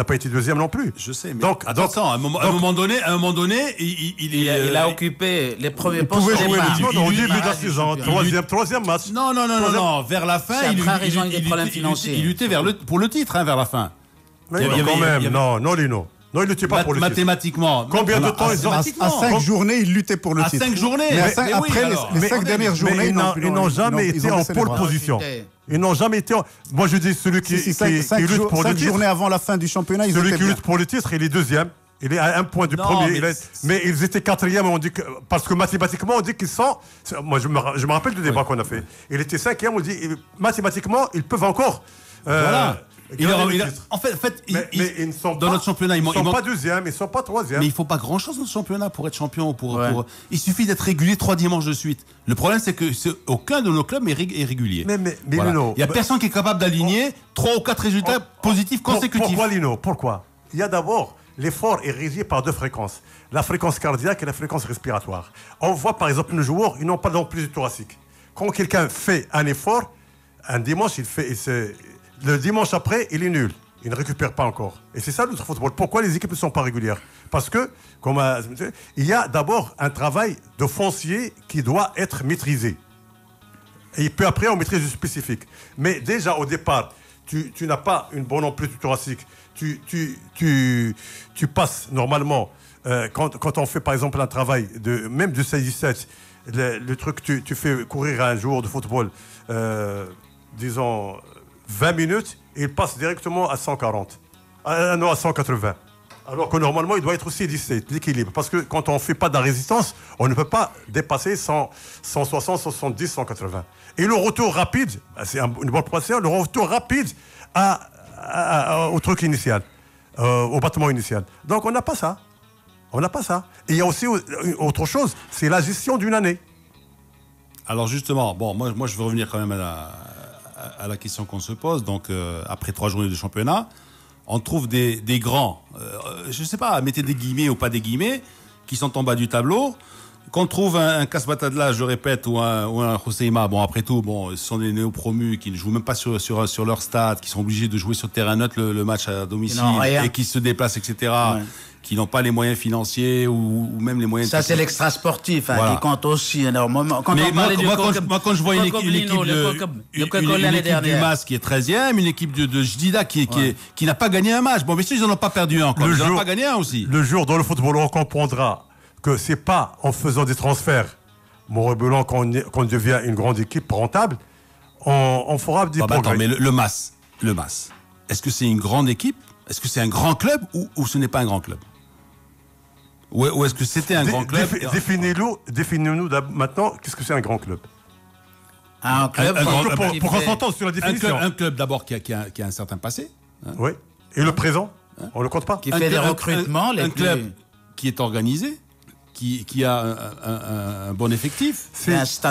n'a pas été deuxième non plus. Je sais, mais à un moment donné, il a occupé les premiers postes. Il pouvait jouer au début de la saison, troisième match. Non, vers la fin, il luttait pour le titre, vers la fin. Mais quand même, non, Lino. Non, il ne luttait pas pour le titre. Mathématiquement. Combien de temps ils ont... À 5 journées, il luttait pour le titre. À 5 journées. Mais après les 5 dernières journées, ils n'ont jamais été en pole position. Ils n'ont jamais été... Moi, je dis celui qui lutte pour le titre... 5 journées avant la fin du championnat, ils étaient celui qui lutte pour le titre, il est deuxième. Il est à un point du premier. Mais ils étaient quatrième. Parce que mathématiquement, on dit qu'ils sont... Moi, je me rappelle du débat qu'on a fait. Il était cinquième. On dit mathématiquement, ils peuvent encore... Voilà. En fait, ils ne sont dans pas, notre championnat, ils ne sont pas deuxième, ils ne sont pas troisième. Mais il ne faut pas grand-chose dans ce championnat pour être champion. Il suffit d'être régulier 3 dimanches de suite. Le problème, c'est que aucun de nos clubs est régulier. Mais voilà. Lino, il n'y a personne qui est capable d'aligner 3 ou 4 résultats positifs consécutifs. Pourquoi, Lino? Pourquoi? Il y a d'abord, l'effort est régi par 2 fréquences. La fréquence cardiaque et la fréquence respiratoire. On voit par exemple nos joueurs, ils n'ont pas d'amplitude thoracique. Quand quelqu'un fait un effort, un dimanche, le dimanche après, il est nul. Il ne récupère pas encore. Et c'est ça notre football. Pourquoi les équipes ne sont pas régulières? Parce que, il y a d'abord un travail de foncier qui doit être maîtrisé. Et puis après, on maîtrise du spécifique. Mais déjà, au départ, tu n'as pas une bonne amplitude thoracique. Tu passes normalement, quand on fait par exemple un travail, même de 16-17, le truc, tu fais courir un joueur de football, disons... 20 minutes, et il passe directement à 140. Non, à 180. Alors que normalement, il doit être aussi 17, l'équilibre. Parce que quand on ne fait pas de la résistance, on ne peut pas dépasser 160, 70, 180. Et le retour rapide, c'est une bonne proportion, le retour rapide au truc initial, au battement initial. Donc on n'a pas ça. On n'a pas ça. Et il y a aussi autre chose, c'est la gestion d'une année. Alors justement, moi je veux revenir quand même à la question qu'on se pose. Donc, après 3 journées de championnat, on trouve des grands, je ne sais pas, mettez des guillemets ou pas des guillemets, qui sont en bas du tableau. Qu'on trouve un Casbatadla, je répète, ou un Joséima, après tout, ce sont des néo-promus qui ne jouent même pas sur leur stade, qui sont obligés de jouer sur terrain neutre le match à domicile et qui se déplacent, etc., qui n'ont pas les moyens financiers ou même les moyens... Ça, c'est l'extra-sportif qui compte aussi énormément. Quand je vois une équipe du MAS qui est 13e, une équipe de Jdida qui n'a pas gagné un match. Bon, mais ils n'en ont pas perdu un encore. Ils n'en ont pas gagné un aussi. Le jour dans le football, on comprendra que c'est pas en faisant des transferts Montrebelan qu'on devient une grande équipe rentable. On fera des progrès. Attends, mais le MAS, est-ce que c'est une grande équipe? Est-ce que c'est un grand club ou ce n'est pas un grand club? Ou est-ce que c'était un grand club? Définissez-nous maintenant, qu'est-ce que c'est un grand club? Un club pour qu'on s'entende sur la définition. Un club d'abord qui a un certain passé. Oui. Et le présent, on le compte pas. Qui fait des recrutements. Un club qui est organisé, qui a un bon effectif,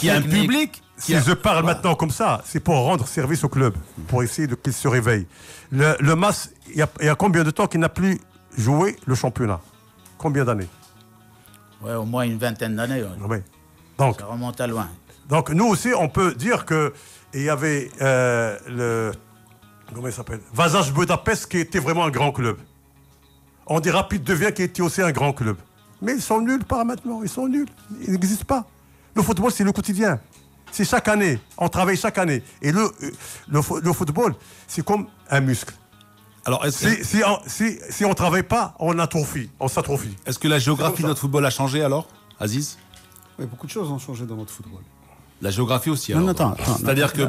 qui a un public. Si je parle maintenant comme ça, c'est pour rendre service au club, pour essayer qu'il se réveille. Le MAS, il y a combien de temps qu'il n'a plus joué le championnat? Combien d'années? Ouais, au moins une vingtaine d'années. Oui. Donc, ça remonte à loin. Donc nous aussi, on peut dire qu'il y avait comment il s'appelle, Vasas Budapest qui était vraiment un grand club. On dit Rapid de Vienne qui était aussi un grand club. Mais ils sont nuls par maintenant, ils sont nuls. Ils n'existent pas. Le football, c'est le quotidien. C'est chaque année. On travaille chaque année. Et le football, c'est comme un muscle. Alors, si on ne travaille pas, on s'atrophie. Est-ce que la géographie de notre football a changé alors, Aziz? Oui, beaucoup de choses ont changé dans notre football. La géographie aussi. Non, attends. C'est-à-dire que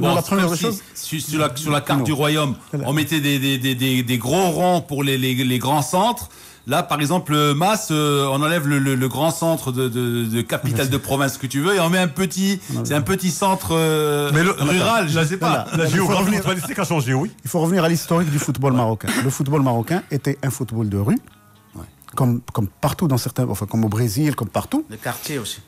sur la carte du royaume, on mettait des gros ronds pour les grands centres. Là, par exemple, MAS, on enlève le grand centre de capitale de province que tu veux et on met un petit centre rural, je ne sais pas. La géographie footballistique a changé, oui. Il faut revenir à l'historique du football marocain. Le football marocain était un football de rue, comme partout dans certains, comme au Brésil, comme partout. De quartier aussi.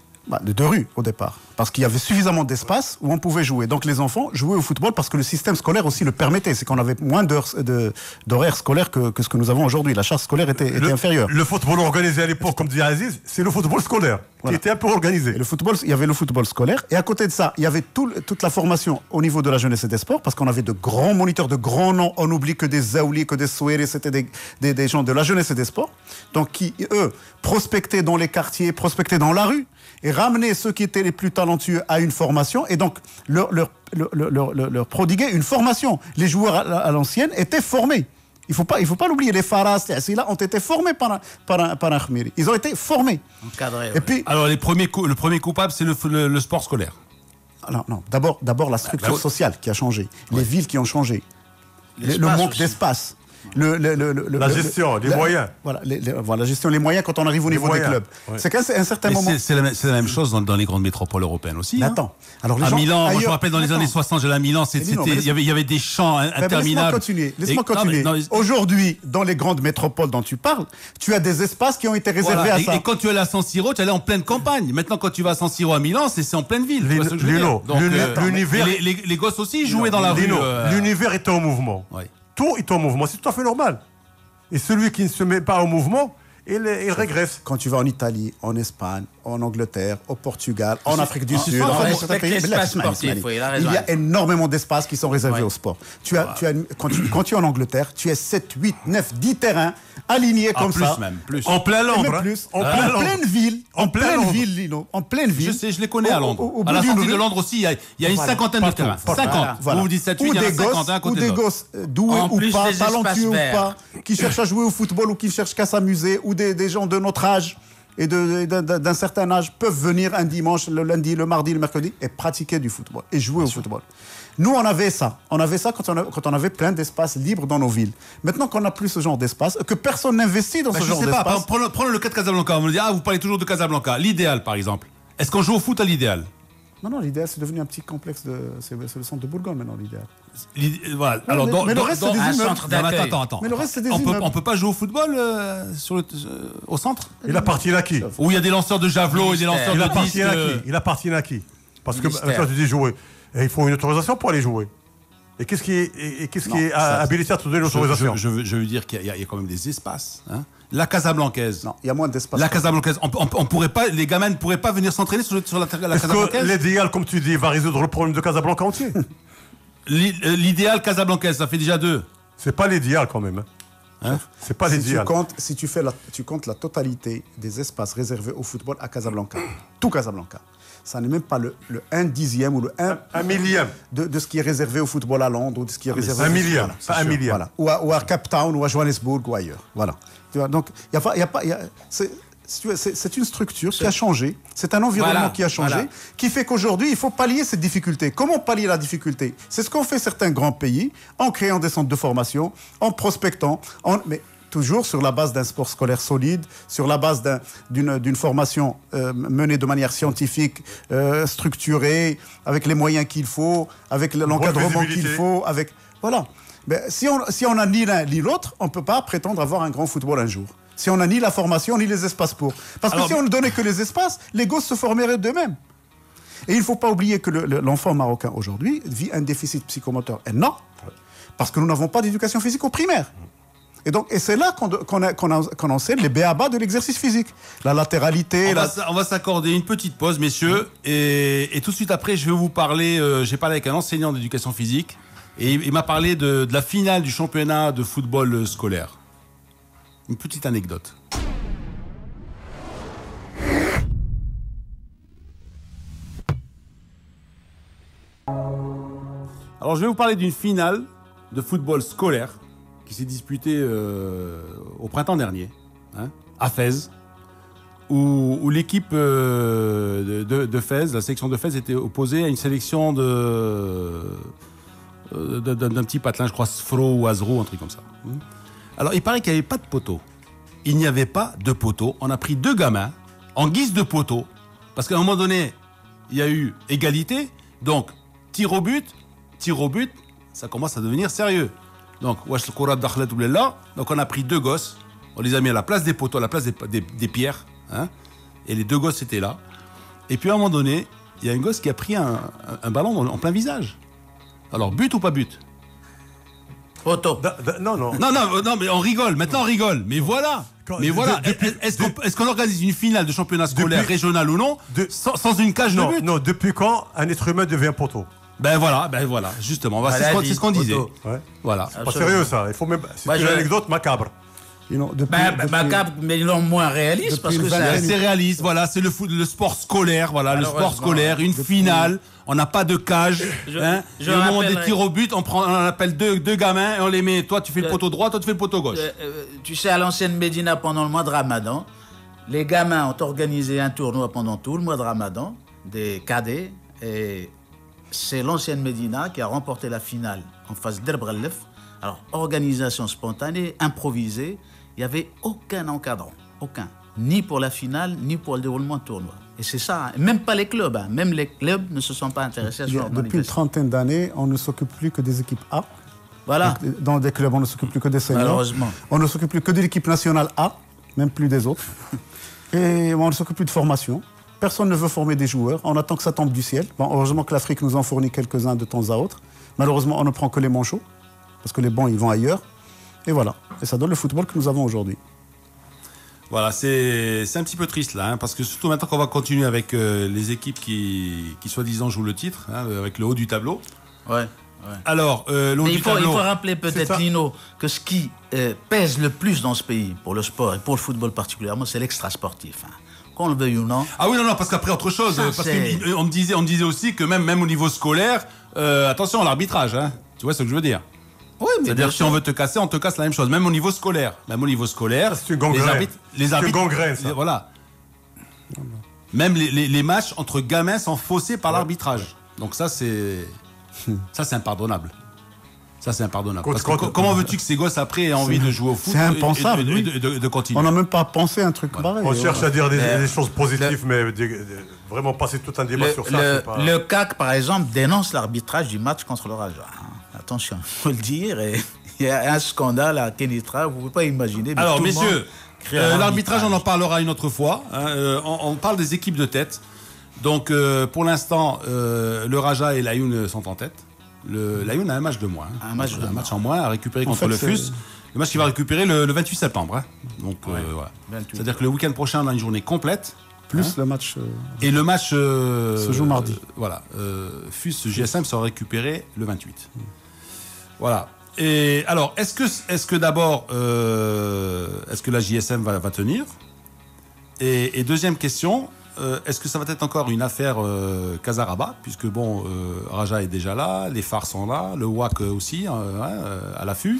De rue au départ. Parce qu'il y avait suffisamment d'espace où on pouvait jouer. Donc les enfants jouaient au football parce que le système scolaire aussi le permettait. C'est qu'on avait moins d'horaires scolaires que ce que nous avons aujourd'hui. La charge scolaire était inférieure. Le football organisé à l'époque, comme dit Aziz, c'est le football scolaire qui était un peu organisé. Et il y avait le football scolaire. Et à côté de ça, il y avait toute la formation au niveau de la jeunesse et des sports parce qu'on avait de grands moniteurs, de grands noms. On oublie que des Zaouli, que des Souéré, c'était des gens de la jeunesse et des sports. Donc qui, eux, prospectaient dans les quartiers, prospectaient dans la rue et ramenaient ceux qui étaient les plus talentueux à une formation et donc leur prodiguer une formation. Les joueurs à l'ancienne étaient formés. Il faut pas l'oublier. Les Faras, les Assila ont été formés par un Khmiri. Ils ont été formés. Encadrés. Et puis, alors le premier coupable, c'est le sport scolaire. Non. D'abord la structure sociale qui a changé. Les villes qui ont changé. Le manque aussi. d'espace. La gestion, les moyens. Voilà, la gestion, les moyens quand on arrive au niveau des clubs. Ouais. C'est qu'à un certain moment. C'est la même chose dans les grandes métropoles européennes aussi. Mais hein. attends. Alors, les à gens, Milan, moi je me ailleurs- rappelle dans les Attends. années 60, j'allais à Milan, il y avait des champs interminables. Laisse-moi continuer. Aujourd'hui, dans les grandes métropoles dont tu parles, tu as des espaces qui ont été réservés Voilà. à ça. Et quand tu allais à San Siro, tu allais en pleine campagne. Maintenant, quand tu vas à San Siro à Milan, c'est en pleine ville. Tu vois ce que je veux Lino, dire. Donc, l'univers- les gosses aussi jouaient dans la rue. Lino, l'univers est en mouvement. Ouais. Tout est en mouvement, c'est tout à fait normal. Et celui qui ne se met pas en mouvement, il régresse. Quand tu vas en Italie, en Espagne, en Angleterre, au Portugal, en Afrique du Sud, on dans respecte certains pays, l'espace mais là, sportif, oui, il a il y raison. a énormément d'espaces qui sont réservés Ouais. au sport. Quand tu es en Angleterre, tu as 7, 8, 9, 10 terrains alignés comme plus ça. même, plus. En plein Et Londres. même hein. plus. En En plein Londres. pleine ville. En plein pleine Londres. ville, Lino. En pleine ville. Je sais, je les connais à Londres. Au À bout la d'une sortie de rue. Londres aussi, il y a une Voilà. cinquantaine de terrains. Partout. 50. Voilà. Vous vous dites 7, 8, Ou il y en a des 50 gosses, à ou côté de des l'autre. gosses doués En ou plus pas, des espaces talentueux ou verts. pas, qui cherchent à jouer au football ou qui cherchent qu'à s'amuser, ou des gens de notre âge et d'un certain âge peuvent venir un dimanche, le lundi, le mardi, le mercredi et pratiquer du football et jouer au football. Nous, on avait ça. On avait ça quand on avait plein d'espaces libres dans nos villes. Maintenant qu'on n'a plus ce genre d'espace, que personne n'investit dans ce Je genre sais pas, d'espace. prenons le cas de Casablanca. On me dit, vous parlez toujours de Casablanca. L'idéal, par exemple. Est-ce qu'on joue au foot à l'idéal? Non, l'idéal, c'est devenu un petit complexe. C'est le centre de Bourgogne maintenant, l'idéal. Voilà. Non, Alors, mais le reste, c'est des un immeubles. centre d'accueil. Attends. Mais le reste, c'est des On immeubles. peut pas jouer au football au centre? Il appartient à qui? Où il y a des lanceurs de javelot et des lanceurs Il de appartient disques. à qui? Il appartient à qui? Parce que Ministère. quand tu dis jouer, il faut une autorisation pour aller jouer. Et qu'est-ce qui est habilité à te donner l'autorisation? Je veux dire qu'il y a quand même des espaces. Hein. La Casablancaise. Non, il y a moins d'espace. La Casablancaise. On pourrait pas, les gamins ne pourraient pas venir s'entraîner sur la Est-ce que Casablancaise. l'idéal, comme tu dis, va résoudre le problème de Casablanca entier? L'idéal Casablancaise, ça fait déjà 2. C'est pas l'idéal quand même. Hein? C'est pas Si l'idéal. tu comptes la totalité des espaces réservés au football à Casablanca, tout Casablanca, ça n'est même pas le 1/10 ou le 1 Un millième. de ce qui est réservé au football à Londres ou de ce qui est réservé un au millième, football. pas un millième. Voilà. Ou à Cape Town ou à Johannesburg ou ailleurs. Voilà. Tu vois, donc, c'est une structure qui a changé, c'est un environnement Voilà, qui a changé, voilà. qui fait qu'aujourd'hui, il faut pallier cette difficulté. Comment pallier la difficulté? C'est ce qu'ont fait certains grands pays en créant des centres de formation, en prospectant, mais toujours sur la base d'un sport scolaire solide, sur la base d'une formation menée de manière scientifique, structurée, avec les moyens qu'il faut, avec l'encadrement qu'il visibilité. faut, avec... Voilà. Mais si on n'a ni l'un ni l'autre, on ne peut pas prétendre avoir un grand football un jour. Si on n'a ni la formation, ni les espaces pour. Parce que si on ne donnait que les espaces, les gosses se formeraient d'eux-mêmes. Et il ne faut pas oublier que l'enfant marocain aujourd'hui vit un déficit psychomoteur énorme, parce que nous n'avons pas d'éducation physique au primaire. Et c'est là qu'on enseigne les b.a.-ba de l'exercice physique. La latéralité... On va s'accorder une petite pause, messieurs. Et tout de suite après, je vais vous parler... j'ai parlé avec un enseignant d'éducation physique. Et il m'a parlé de la finale du championnat de football scolaire. Une petite anecdote. Alors, je vais vous parler d'une finale de football scolaire qui s'est disputée au printemps dernier, hein, à Fès, où l'équipe de Fès, la sélection de Fès, était opposée à une sélection d'un petit patelin, je crois Sfro ou Azrou, un truc comme ça. Alors, il paraît qu'il n'y avait pas de poteau. Il n'y avait pas de poteau. On a pris 2 gamins en guise de poteau, parce qu'à un moment donné, il y a eu égalité, donc tir au but, ça commence à devenir sérieux. Donc, donc on a pris 2 gosses, on les a mis à la place des poteaux, à la place des pierres, hein, et les 2 gosses étaient là. Et puis à un moment donné, il y a un gosse qui a pris un ballon en plein visage. Alors, but ou pas but? Photo. Non, non. Non, mais on rigole. Maintenant, on rigole. Mais voilà. Mais voilà. Est-ce qu'on organise une finale de championnat scolaire, régional ou non, sans une cage de but? Non, depuis quand un être humain devient poteau? Ben voilà, justement. C'est ce qu'on disait. Ouais. Voilà. C'est pas sérieux, ça. Il faut même. C'est une anecdote macabre. Macabre, mais non moins réaliste, parce que c'est réaliste, voilà, c'est le sport scolaire, voilà, le sport scolaire, une finale, on n'a pas de cage, et au moment des tirs au but, on appelle deux gamins et on les met, toi tu fais le poteau droit, toi tu fais le poteau gauche. Tu sais, à l'ancienne Médina, pendant le mois de Ramadan, les gamins ont organisé un tournoi pendant tout le mois de Ramadan, des cadets, et c'est l'ancienne Médina qui a remporté la finale en face d'Erbrelef. Alors, organisation spontanée, improvisée, il n'y avait aucun encadrant, aucun. Ni pour la finale, ni pour le déroulement de tournoi. Et c'est ça, même pas les clubs, même les clubs ne se sont pas intéressés à ce genre. Depuis une trentaine d'années, on ne s'occupe plus que des équipes A. Voilà. Donc, dans des clubs, on ne s'occupe plus que des seniors. Malheureusement. On ne s'occupe plus que de l'équipe nationale A, même plus des autres. Et on ne s'occupe plus de formation. Personne ne veut former des joueurs. On attend que ça tombe du ciel. Bon, heureusement que l'Afrique nous en fournit quelques-uns de temps à autre. Malheureusement, on ne prend que les manchots, parce que les bons, ils vont ailleurs. Et voilà. Et ça donne le football que nous avons aujourd'hui. Voilà, c'est un petit peu triste là, parce que surtout maintenant qu'on va continuer avec les équipes qui soi-disant jouent le titre, avec le haut du tableau. Ouais. Alors, le haut du tableau... Il faut rappeler peut-être, Lino, que ce qui pèse le plus dans ce pays, pour le sport et pour le football particulièrement, c'est l'extra-sportif. Qu'on le veuille ou non. Ah oui, non, parce qu'après, autre chose, parce qu'on me disait aussi que même au niveau scolaire, attention à l'arbitrage, tu vois ce que je veux dire? Oui, mais c'est-à-dire si on veut te casser, on te casse la même chose, même au niveau scolaire. C'est une gangrène. Les arbitres, une gangrène, ça. Voilà. Même les matchs entre gamins sont faussés par l'arbitrage. Donc ça, c'est impardonnable. Ça, c'est impardonnable. Comment veux-tu que ces gosses après aient envie de jouer au foot? C'est impensable, de continuer. On n'a même pas pensé un truc pareil. On cherche à dire des choses positives, mais vraiment passer tout un débat sur ça, c'est pas... Le CAC, par exemple, dénonce l'arbitrage du match contre le Raja. Attention, il faut le dire. Il y a un scandale à Kenitra, vous ne pouvez pas imaginer. Alors, messieurs, l'arbitrage, on en parlera une autre fois. On parle des équipes de tête. Donc, pour l'instant, le Raja et l'Ayoun sont en tête. L'Ayoun a un match de moins. Un match en moins à récupérer contre le FUS. Le match qu'il va récupérer le 28 septembre. Donc, voilà. C'est-à-dire que le week-end prochain, on a une journée complète. Plus le match. Et le match se joue mardi. Voilà. FUS GSM sera récupéré le 28. Voilà. Et alors, est-ce que d'abord, est-ce que la JSM va tenir? Et deuxième question, est-ce que ça va être encore une affaire Casaraba, puisque bon, Raja est déjà là, les phares sont là, le WAC aussi à l'affût.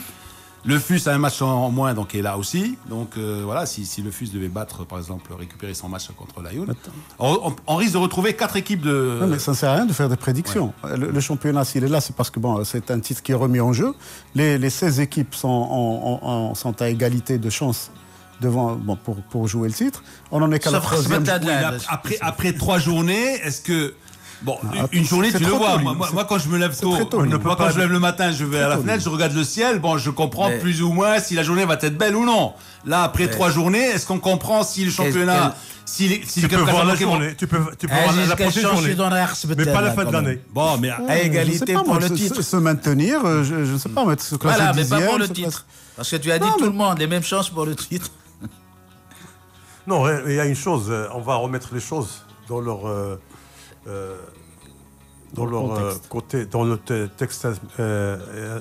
Le FUS a un match en moins, donc est là aussi. Donc voilà, si le FUS devait battre, par exemple, récupérer son match contre l'Ayoun, on risque de retrouver 4 équipes de... Non, mais ça ne sert à rien de faire des prédictions. Ouais. Le championnat, s'il est là, c'est parce que bon, c'est un titre qui est remis en jeu. Les 16 équipes sont à égalité de chance pour jouer le titre. On en est qu'à la troisième. Après 3 journées, est-ce que... Bon, une journée, tu le vois. Moi, quand je me lève tôt, quand je lève le matin, je vais à la fenêtre, je regarde le ciel. Bon, je comprends plus ou moins si la journée va être belle ou non. Là, après 3 journées, est-ce qu'on comprend si le championnat, tu peux voir la journée, tu peux voir la prochaine journée, mais pas la fin de l'année. Bon, mais à égalité pour le titre. Se maintenir, je ne sais pas, se classer voilà, mais dixième, pas pour le titre. Parce que tu as dit tout le monde, les mêmes chances pour le titre. Non, il y a une chose, on va remettre les choses dans leur côté, dans notre texte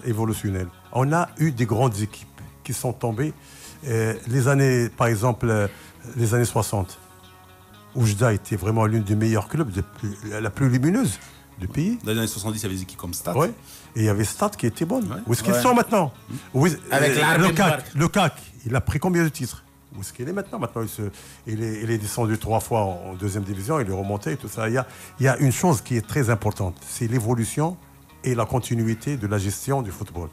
évolutionnel. On a eu des grandes équipes qui sont tombées. Les années, par exemple, les années 60, Oujda était vraiment l'une des meilleurs clubs, la plus lumineuse du pays. Dans les années 70, il y avait des équipes comme Stade. Oui, et il y avait Stade qui était bonne. Ouais. Où est-ce qu'ils sont maintenant? Avec le CAC, il a pris combien de titres? Où est-ce qu'il est maintenant? Il est descendu 3 fois en deuxième division, il est remonté et tout ça. Il y a une chose qui est très importante, c'est l'évolution et la continuité de la gestion du football.